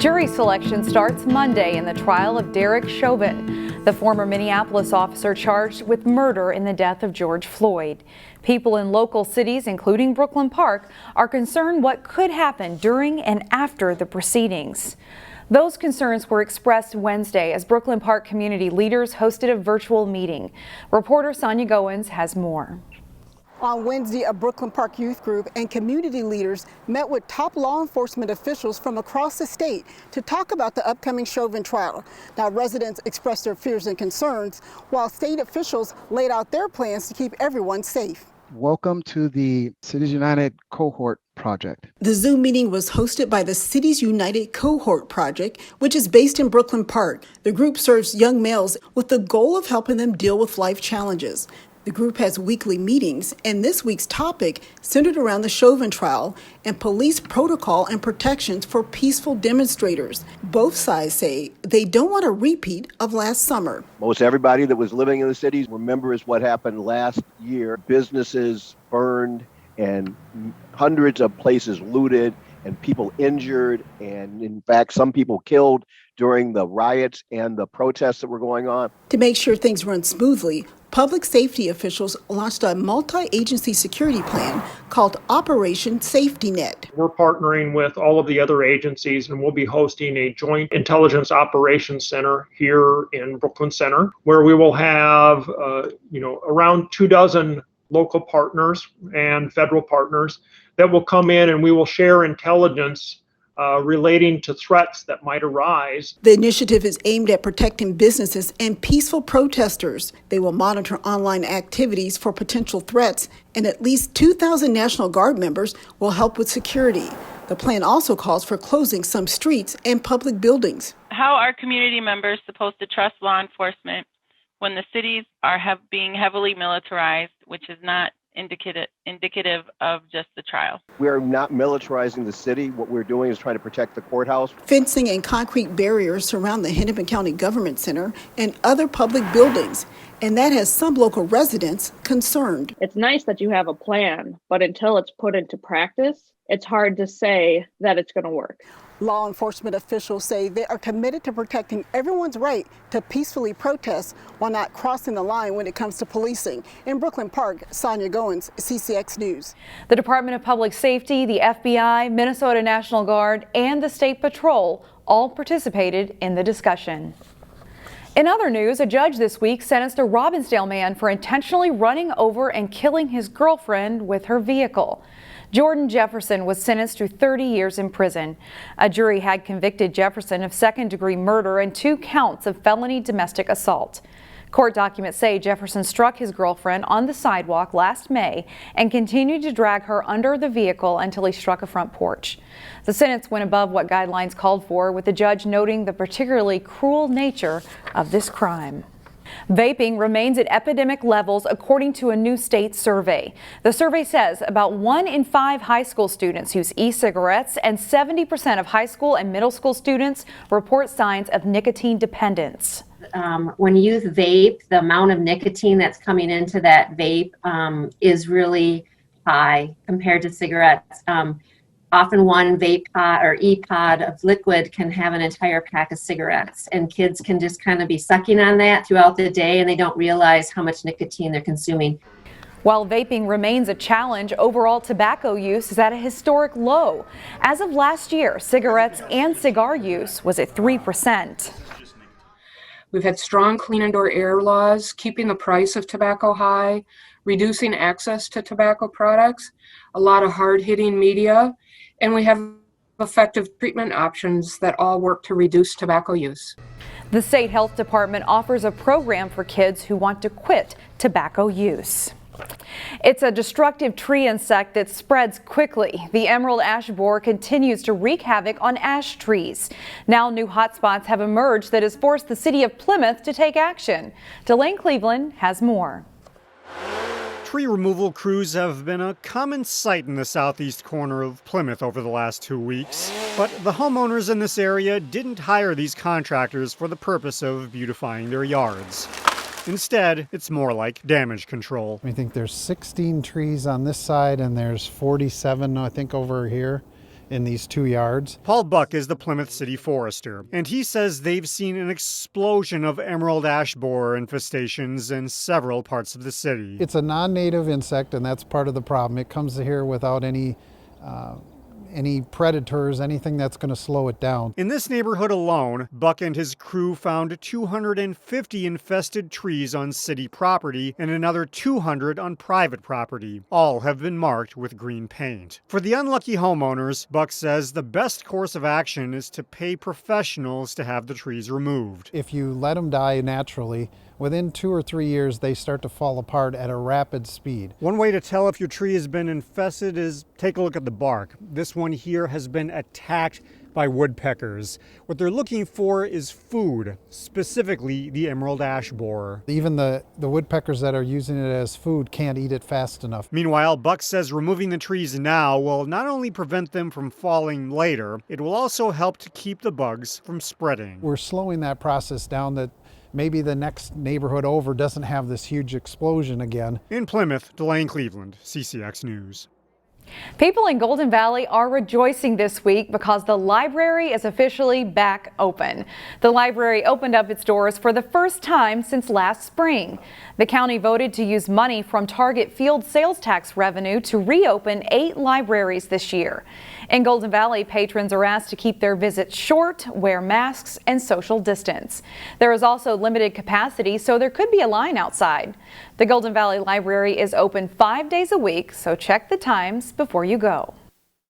Jury selection starts Monday in the trial of Derek Chauvin, the former Minneapolis officer charged with murder in the death of George Floyd. People in local cities, including Brooklyn Park, are concerned what could happen during and after the proceedings. Those concerns were expressed Wednesday as Brooklyn Park community leaders hosted a virtual meeting. Reporter Sonia Goins has more. On Wednesday, a Brooklyn Park youth group and community leaders met with top law enforcement officials from across the state to talk about the upcoming Chauvin trial. Now, residents expressed their fears and concerns, while state officials laid out their plans to keep everyone safe. Welcome to the Cities United Cohort Project. The Zoom meeting was hosted by the Cities United Cohort Project, which is based in Brooklyn Park. The group serves young males with the goal of helping them deal with life challenges. The group has weekly meetings, and this week's topic centered around the Chauvin trial and police protocol and protections for peaceful demonstrators. Both sides say they don't want a repeat of last summer. Most everybody that was living in the cities remembers what happened last year. Businesses burned and hundreds of places looted and people injured, and in fact, some people killed during the riots and the protests that were going on. To make sure things run smoothly, public safety officials launched a multi-agency security plan called Operation Safety Net. We're partnering with all of the other agencies, and we'll be hosting a joint intelligence operations center here in Brooklyn Center, where we will have around 24 local partners and federal partners that will come in, and we will share intelligence relating to threats that might arise. The initiative is aimed at protecting businesses and peaceful protesters. They will monitor online activities for potential threats, and at least 2,000 National Guard members will help with security. The plan also calls for closing some streets and public buildings. How are community members supposed to trust law enforcement when the cities are being heavily militarized, which is not indicative of just the trial? We're not militarizing the city. What we're doing is trying to protect the courthouse. Fencing and concrete barriers surround the Hennepin County Government Center and other public buildings, and that has some local residents concerned. It's nice that you have a plan, but until it's put into practice, it's hard to say that it's going to work. Law enforcement officials say they are committed to protecting everyone's right to peacefully protest while not crossing the line when it comes to policing. In Brooklyn Park, Sonia Goins, CCX News. The Department of Public Safety, the FBI, Minnesota National Guard, and the State Patrol all participated in the discussion. In other news, a judge this week sentenced a Robbinsdale man for intentionally running over and killing his girlfriend with her vehicle. Jordan Jefferson was sentenced to 30 years in prison. A jury had convicted Jefferson of second-degree murder and 2 counts of felony domestic assault. Court documents say Jefferson struck his girlfriend on the sidewalk last May and continued to drag her under the vehicle until he struck a front porch. The sentence went above what guidelines called for, with the judge noting the particularly cruel nature of this crime. Vaping remains at epidemic levels according to a new state survey. The survey says about 1 in 5 high school students use e-cigarettes, and 70% of high school and middle school students report signs of nicotine dependence. When youth vape, the amount of nicotine that's coming into that vape is really high compared to cigarettes. Often one vape pod or e-pod of liquid can have an entire pack of cigarettes, and kids can just kind of be sucking on that throughout the day, and they don't realize how much nicotine they're consuming. While vaping remains a challenge, overall tobacco use is at a historic low. As of last year, cigarettes and cigar use was at 3%. We've had strong clean indoor air laws, keeping the price of tobacco high, reducing access to tobacco products, a lot of hard-hitting media, and we have effective treatment options that all work to reduce tobacco use. The state health department offers a program for kids who want to quit tobacco use. It's a destructive tree insect that spreads quickly. The emerald ash borer continues to wreak havoc on ash trees. Now new hotspots have emerged that has forced the city of Plymouth to take action. Delane Cleveland has more. Tree removal crews have been a common sight in the southeast corner of Plymouth over the last 2 weeks. But the homeowners in this area didn't hire these contractors for the purpose of beautifying their yards. Instead, it's more like damage control. I think there's 16 trees on this side and there's 47, I think, over here. in these 2 yards. Paul Buck is the Plymouth City Forester, and he says they've seen an explosion of emerald ash borer infestations in several parts of the city. It's a non-native insect, and that's part of the problem. It comes here without any predators, anything that's going to slow it down. In this neighborhood alone, Buck and his crew found 250 infested trees on city property and another 200 on private property. All have been marked with green paint. For the unlucky homeowners, Buck says the best course of action is to pay professionals to have the trees removed. If you let them die naturally, within 2 or 3 years, they start to fall apart at a rapid speed. One way to tell if your tree has been infested is take a look at the bark. This one here has been attacked by woodpeckers. What they're looking for is food, specifically the emerald ash borer. Even the woodpeckers that are using it as food can't eat it fast enough. Meanwhile, Buck says removing the trees now will not only prevent them from falling later, it will also help to keep the bugs from spreading. We're slowing that process down, that maybe the next neighborhood over doesn't have this huge explosion again. In Plymouth, Delane Cleveland, CCX News. People in Golden Valley are rejoicing this week because the library is officially back open. The library opened up its doors for the first time since last spring. The county voted to use money from Target Field sales tax revenue to reopen 8 libraries this year. In Golden Valley, patrons are asked to keep their visits short, wear masks, and social distance. There is also limited capacity, so there could be a line outside. The Golden Valley Library is open 5 days a week, so check the times before you go.